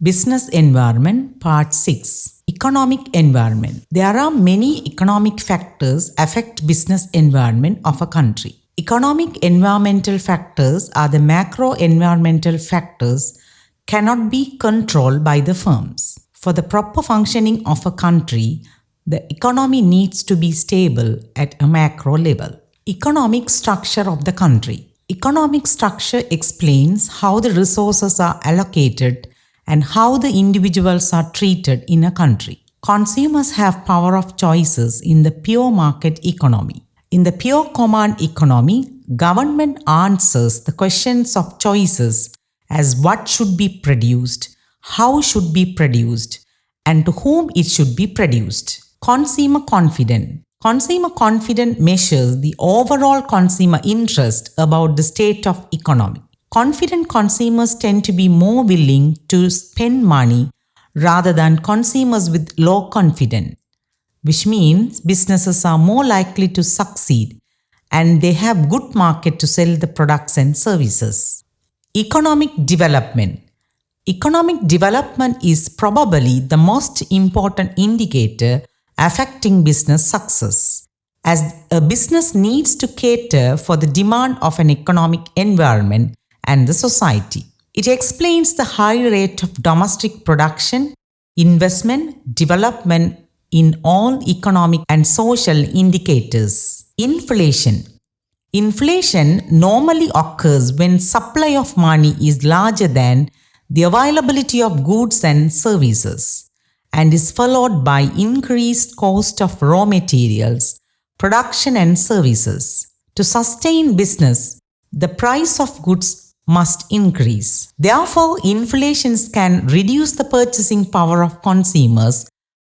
Business Environment Part 6. Economic Environment. There are many economic factors affect business environment of a country. Economic environmental factors are the macro environmental factors cannot be controlled by the firms. For the proper functioning of a country, the economy needs to be stable at a macro level. Economic structure of the country. Economic structure explains how the resources are allocated and how the individuals are treated in a country. Consumers have power of choices in the pure market economy. In the pure command economy, government answers the questions of choices as what should be produced, how should be produced, and to whom it should be produced. Consumer confidence. Consumer confidence measures the overall consumer interest about the state of economy. Confident consumers tend to be more willing to spend money rather than consumers with low confidence, which means businesses are more likely to succeed and they have good market to sell the products and services. Economic development. Economic development is probably the most important indicator affecting business success, as a business needs to cater for the demand of an economic environment and the society. It explains the high rate of domestic production, investment, development in all economic and social indicators. Inflation. Inflation normally occurs when supply of money is larger than the availability of goods and services, and is followed by increased cost of raw materials, production and services. To sustain business, the price of goods must increase. Therefore, inflation can reduce the purchasing power of consumers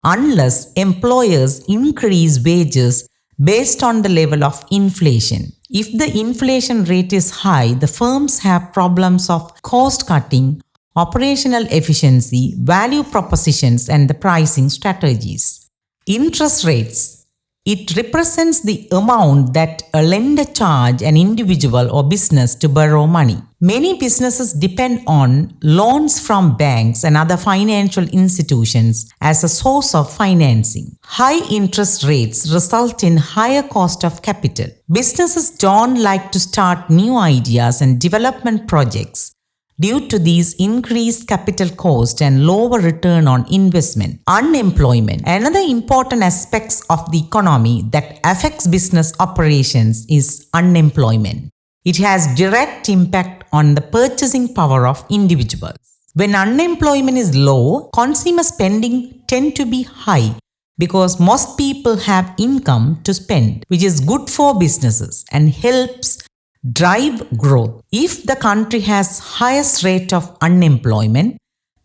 unless employers increase wages based on the level of inflation. If the inflation rate is high, the firms have problems of cost cutting, operational efficiency, value propositions, and the pricing strategies. Interest rates. It represents the amount that a lender charges an individual or business to borrow money. Many businesses depend on loans from banks and other financial institutions as a source of financing. High interest rates result in higher cost of capital. Businesses don't like to start new ideas and development projects due to these increased capital cost and lower return on investment. Unemployment. Another important aspect of the economy that affects business operations is unemployment. It has direct impact on the purchasing power of individuals. When unemployment is low, consumer spending tend to be high because most people have income to spend, which is good for businesses and helps drive growth. If the country has highest rate of unemployment,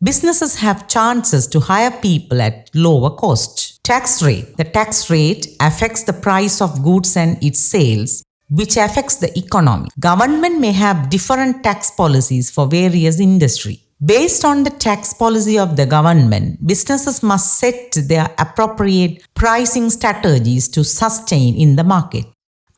businesses have chances to hire people at lower cost. Tax rate. The tax rate affects the price of goods and its sales, which affects the economy. Government may have different tax policies for various industries. Based on the tax policy of the government, businesses must set their appropriate pricing strategies to sustain in the market.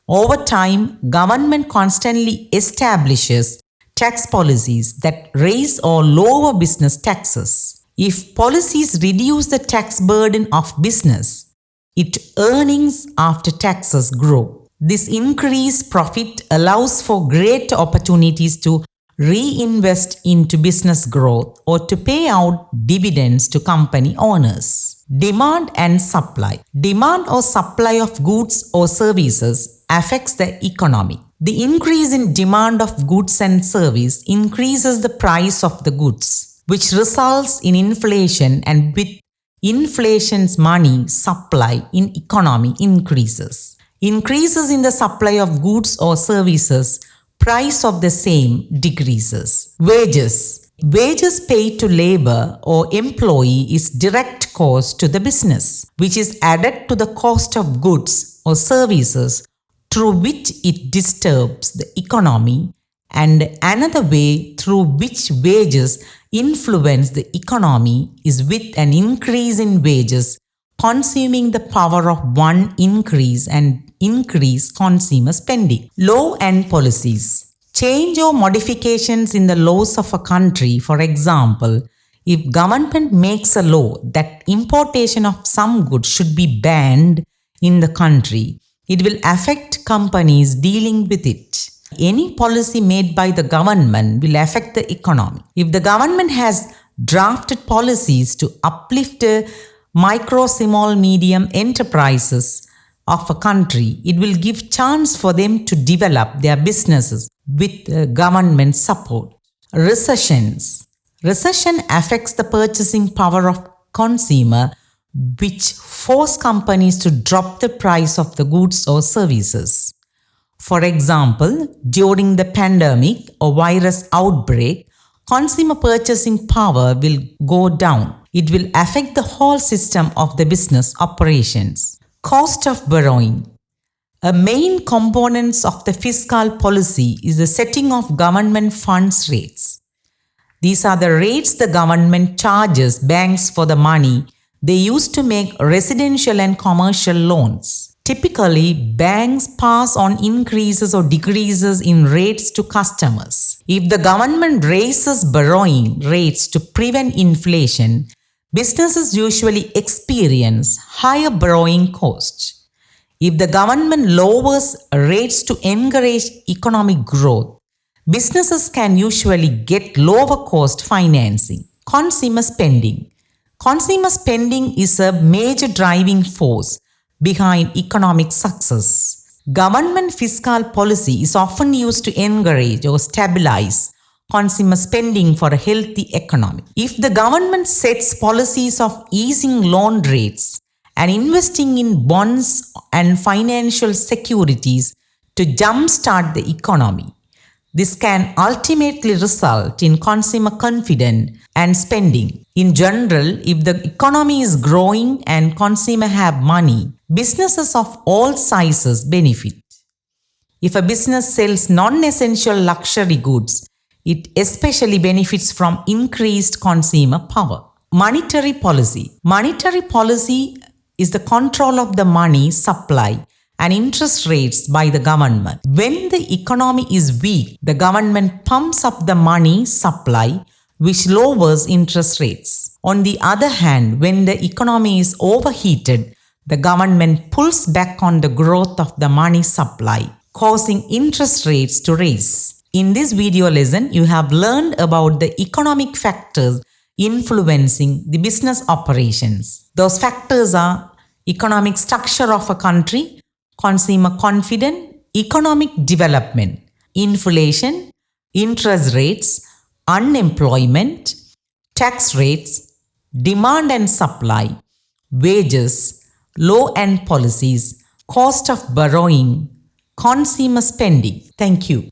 Over time, government constantly establishes tax policies that raise or lower business taxes. If policies reduce the tax burden of business, its earnings after taxes grow. This increased profit allows for great opportunities to reinvest into business growth or to pay out dividends to company owners. Demand and supply. Demand or supply of goods or services affects the economy. The increase in demand of goods and service increases the price of the goods, which results in inflation, and with inflation's money, supply in economy increases. Increases in the supply of goods or services, price of the same decreases. Wages. Wages paid to labor or employee is direct cost to the business, which is added to the cost of goods or services through which it disturbs the economy, and another way through which wages influence the economy is with an increase in wages consuming the power of one increase and increase consumer spending. Law and policies. Change or modifications in the laws of a country, for example, If government makes a law that importation of some goods should be banned in the country, it will affect companies dealing with it. Any policy made by the government will affect the economy. If the government has drafted policies to uplift micro, small, medium enterprises of a country, it will give chance for them to develop their businesses with government support. Recessions. Recession affects the purchasing power of consumer, which force companies to drop the price of the goods or services. For example, during the pandemic or virus outbreak, consumer purchasing power will go down. It will affect the whole system of the business operations. Cost of borrowing. A main component of the fiscal policy is the setting of government funds rates. These are the rates the government charges banks for the money they use to make residential and commercial loans. Typically, banks pass on increases or decreases in rates to customers. If the government raises borrowing rates to prevent inflation, businesses usually experience higher borrowing costs. If the government lowers rates to encourage economic growth, businesses can usually get lower cost financing. Consumer spending. Consumer spending is a major driving force behind economic success. Government fiscal policy is often used to encourage or stabilize consumer spending for a healthy economy. If the government sets policies of easing loan rates and investing in bonds and financial securities to jumpstart the economy, this can ultimately result in consumer confidence and spending. In general, if the economy is growing and consumers have money, businesses of all sizes benefit. If a business sells non-essential luxury goods, it especially benefits from increased consumer power. Monetary policy. Monetary policy is the control of the money supply and interest rates by the government. When the economy is weak, the government pumps up the money supply, which lowers interest rates. On the other hand, when the economy is overheated, the government pulls back on the growth of the money supply, causing interest rates to rise. In this video lesson, you have learned about the economic factors influencing the business operations. Those factors are economic structure of a country, consumer confidence, economic development, inflation, interest rates, unemployment, tax rates, demand and supply, wages, law and policies, cost of borrowing, consumer spending. Thank you.